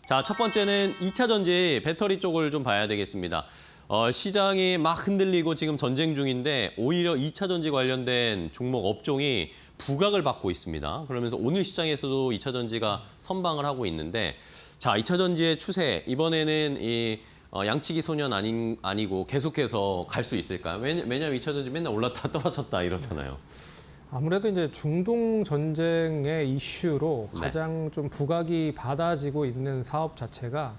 자, 첫 번째는 2차 전지 배터리 쪽을 좀 봐야 되겠습니다. 시장이 막 흔들리고 지금 전쟁 중인데 오히려 2차 전지 관련된 종목 업종이 부각을 받고 있습니다. 그러면서 오늘 시장에서도 2차 전지가 선방을 하고 있는데 자, 2차 전지의 추세 이번에는 이 양치기 소년 아니고 계속해서 갈 수 있을까요? 왜냐하면 2차 전지 맨날 올랐다 떨어졌다 이러잖아요. 아무래도 이제 중동 전쟁의 이슈로 네. 가장 좀 부각이 받아지고 있는 사업 자체가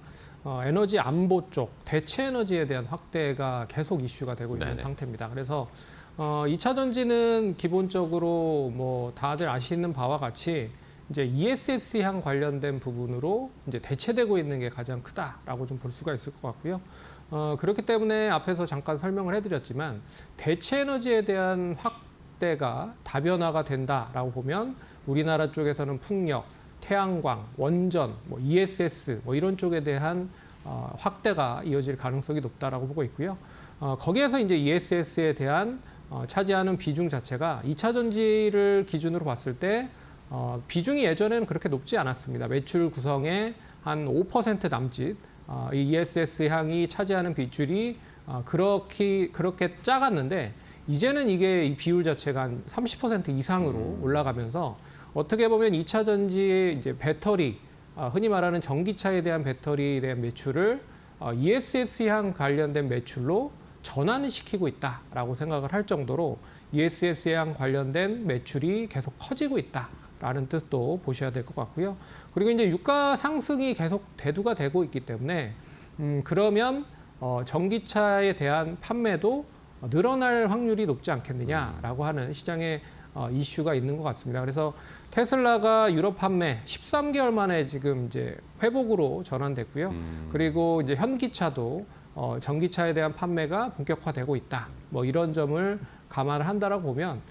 에너지 안보 쪽, 대체 에너지에 대한 확대가 계속 이슈가 되고 있는 네네. 상태입니다. 그래서 2차 전지는 기본적으로 뭐 다들 아시는 바와 같이 이제 ESS향 관련된 부분으로 이제 대체되고 있는 게 가장 크다라고 좀 볼 수가 있을 것 같고요. 그렇기 때문에 앞에서 잠깐 설명을 해드렸지만 대체 에너지에 대한 확대가 다변화가 된다라고 보면 우리나라 쪽에서는 풍력, 태양광, 원전, 뭐 ESS 뭐 이런 쪽에 대한 확대가 이어질 가능성이 높다라고 보고 있고요. 거기에서 이제 ESS에 대한 차지하는 비중 자체가 2차 전지를 기준으로 봤을 때 비중이 예전에는 그렇게 높지 않았습니다. 매출 구성의 한 5% 남짓 이 ESS 향이 차지하는 비율이 그렇게 작았는데 이제는 이게 이 비율 자체가 한 30% 이상으로 올라가면서 어떻게 보면 2차 전지의 이제 배터리, 흔히 말하는 전기차에 대한 배터리에 대한 매출을 ESS향 관련된 매출로 전환을 시키고 있다라고 생각을 할 정도로 ESS향 관련된 매출이 계속 커지고 있다라는 뜻도 보셔야 될 것 같고요. 그리고 이제 유가 상승이 계속 대두가 되고 있기 때문에 그러면 전기차에 대한 판매도 늘어날 확률이 높지 않겠느냐라고 하는 시장의 이슈가 있는 것 같습니다. 그래서 테슬라가 유럽 판매 13개월 만에 지금 이제 회복으로 전환됐고요. 그리고 이제 현기차도 전기차에 대한 판매가 본격화되고 있다. 뭐 이런 점을 감안을 한다라고 보면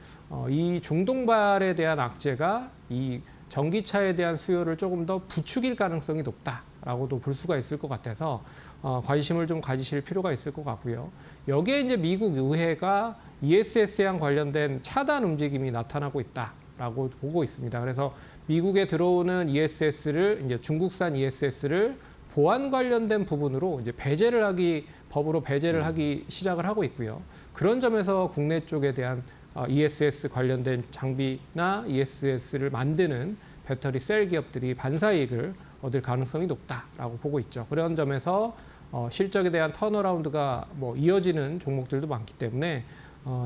이 중동발에 대한 악재가 이 전기차에 대한 수요를 조금 더 부추길 가능성이 높다라고도 볼 수가 있을 것 같아서 관심을 좀 가지실 필요가 있을 것 같고요. 여기에 이제 미국 의회가 ESS랑 관련된 차단 움직임이 나타나고 있다라고 보고 있습니다. 그래서 미국에 들어오는 ESS를 이제 중국산 ESS를 보안 관련된 부분으로 이제 법으로 배제를 하기 시작을 하고 있고요. 그런 점에서 국내 쪽에 대한 ESS 관련된 장비나 ESS를 만드는 배터리 셀 기업들이 반사이익을 얻을 가능성이 높다라고 보고 있죠. 그런 점에서 실적에 대한 턴어라운드가 뭐 이어지는 종목들도 많기 때문에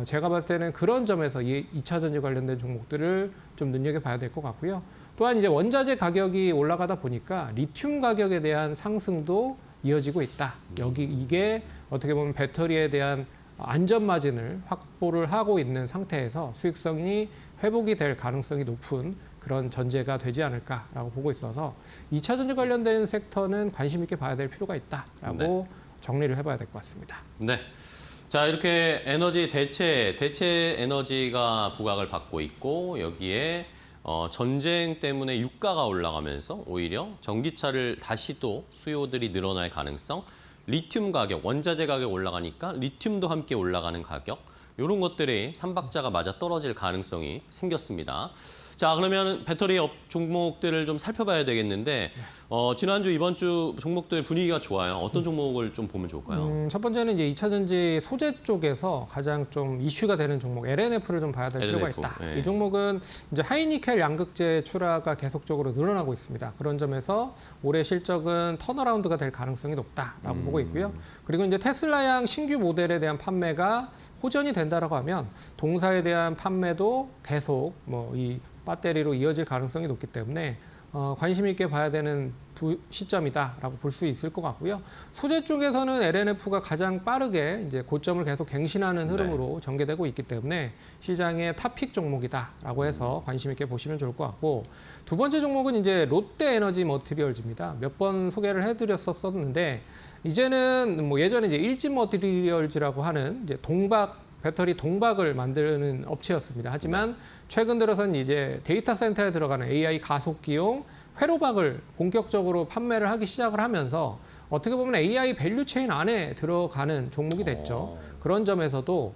제가 봤을 때는 그런 점에서 2차 전지 관련된 종목들을 좀 눈여겨봐야 될 것 같고요. 또한 이제 원자재 가격이 올라가다 보니까 리튬 가격에 대한 상승도 이어지고 있다. 이게 어떻게 보면 배터리에 대한 안전 마진을 확보를 하고 있는 상태에서 수익성이 회복이 될 가능성이 높은 그런 전제가 되지 않을까라고 보고 있어서 2차 전지 관련된 섹터는 관심 있게 봐야 될 필요가 있다라고 네. 정리를 해봐야 될 것 같습니다. 네. 자, 이렇게 에너지 대체 에너지가 부각을 받고 있고 여기에 전쟁 때문에 유가가 올라가면서 오히려 전기차를 다시 또 수요들이 늘어날 가능성, 리튬 가격, 원자재 가격 올라가니까 리튬도 함께 올라가는 가격, 이런 것들이 삼박자가 맞아 떨어질 가능성이 생겼습니다. 자, 그러면 배터리 종목들을 좀 살펴봐야 되겠는데 지난주, 이번 주 종목들 분위기가 좋아요. 어떤 종목을 좀 보면 좋을까요? 첫 번째는 이제 2차 전지 소재 쪽에서 가장 좀 이슈가 되는 종목 LNF를 좀 봐야 될 필요가 있다. 네. 이 종목은 이제 하이니켈 양극재 출하가 계속적으로 늘어나고 있습니다. 그런 점에서 올해 실적은 턴어라운드가 될 가능성이 높다라고 보고 있고요. 그리고 이제 테슬라양 신규 모델에 대한 판매가 호전이 된다라고 하면 동사에 대한 판매도 계속 뭐 이 배터리로 이어질 가능성이 높기 때문에 관심 있게 봐야 되는 시점이다라고 볼 수 있을 것 같고요. 소재 쪽에서는 LNF가 가장 빠르게 이제 고점을 계속 갱신하는 흐름으로 전개되고 있기 때문에 시장의 탑픽 종목이다라고 해서 관심 있게 보시면 좋을 것 같고, 두 번째 종목은 이제 롯데에너지 머티리얼즈입니다. 몇 번 소개를 해드렸었는데 이제는 뭐 예전에 이제 일진 머티리얼즈라고 하는 이제 배터리 동박을 만드는 업체였습니다. 하지만 최근 들어서는 이제 데이터 센터에 들어가는 AI 가속기용 회로박을 본격적으로 판매를 하기 시작을 하면서 어떻게 보면 AI 밸류체인 안에 들어가는 종목이 됐죠. 그런 점에서도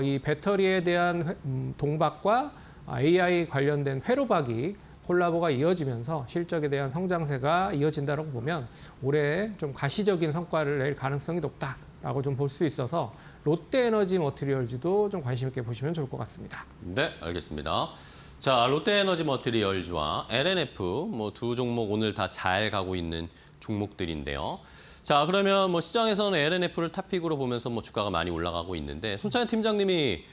이 배터리에 대한 동박과 AI 관련된 회로박이 콜라보가 이어지면서 실적에 대한 성장세가 이어진다고 보면 올해 좀 가시적인 성과를 낼 가능성이 높다라고 좀 볼 수 있어서 롯데에너지 머티리얼즈도 좀 관심 있게 보시면 좋을 것 같습니다. 네, 알겠습니다. 자, 롯데에너지 머티리얼즈와 LNF 뭐 두 종목 오늘 다 잘 가고 있는 종목들인데요. 자, 그러면 뭐 시장에서는 LNF를 탑픽으로 보면서 뭐 주가가 많이 올라가고 있는데 손창현 팀장님이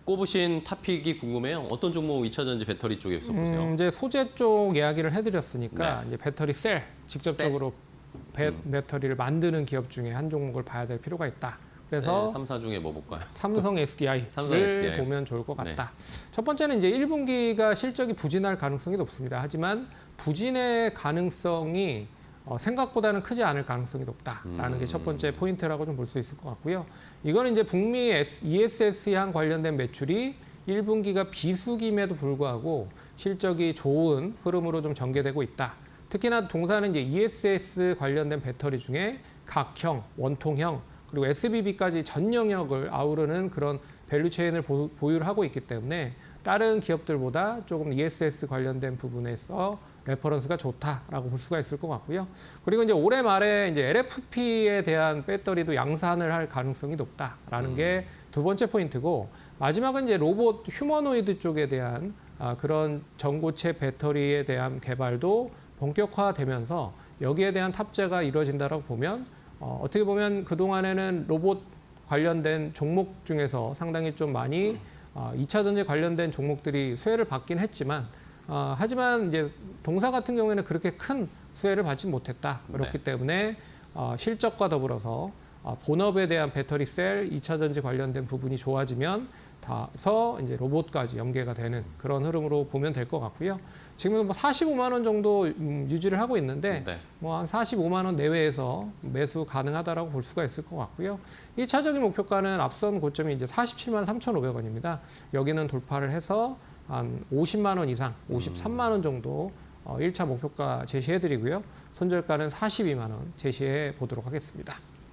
꼽으신 탑픽이 궁금해요. 어떤 종목 2차전지 배터리 쪽에서 보세요? 이제 소재 쪽 이야기를 해드렸으니까 네. 이제 배터리 셀 직접적으로 배터리를 만드는 기업 중에 한 종목을 봐야 될 필요가 있다. 그래서 네, 3사 중에 뭐 볼까요? 삼성 SDI를 삼성 SDI. 보면 좋을 것 같다. 첫 번째는 이제 1분기가 실적이 부진할 가능성이 높습니다. 하지만 부진의 가능성이 생각보다는 크지 않을 가능성이 높다라는 게 첫 번째 포인트라고 좀 볼 수 있을 것 같고요. 이거는 이제 북미 ESS향 관련된 매출이 1분기가 비수기임에도 불구하고 실적이 좋은 흐름으로 좀 전개되고 있다. 특히나 동사는 이제 ESS 관련된 배터리 중에 각형, 원통형, 그리고 SBB까지 전 영역을 아우르는 그런 밸류체인을 보유를 하고 있기 때문에 다른 기업들보다 조금 ESS 관련된 부분에서 레퍼런스가 좋다라고 볼 수가 있을 것 같고요. 그리고 이제 올해 말에 이제 LFP에 대한 배터리도 양산을 할 가능성이 높다라는 게 두 번째 포인트고, 마지막은 이제 로봇 휴머노이드 쪽에 대한 그런 전고체 배터리에 대한 개발도 본격화되면서 여기에 대한 탑재가 이루어진다라고 보면 어떻게 보면 그동안에는 로봇 관련된 종목 중에서 상당히 좀 많이 2차 전지 관련된 종목들이 수혜를 받긴 했지만 하지만 이제 동사 같은 경우에는 그렇게 큰 수혜를 받지 못했다. 그렇기 때문에 실적과 더불어서 본업에 대한 배터리 셀, 2차 전지 관련된 부분이 좋아지면 다서 이제 로봇까지 연계가 되는 그런 흐름으로 보면 될 것 같고요. 지금은 뭐 45만 원 정도 유지를 하고 있는데 뭐 한 45만 원 내외에서 매수 가능하다라고 볼 수가 있을 것 같고요. 1차적인 목표가는 앞선 고점이 이제 47만 3,500원입니다. 여기는 돌파를 해서 한 50만 원 이상, 53만 원 정도 1차 목표가 제시해 드리고요. 손절가는 42만 원 제시해 보도록 하겠습니다.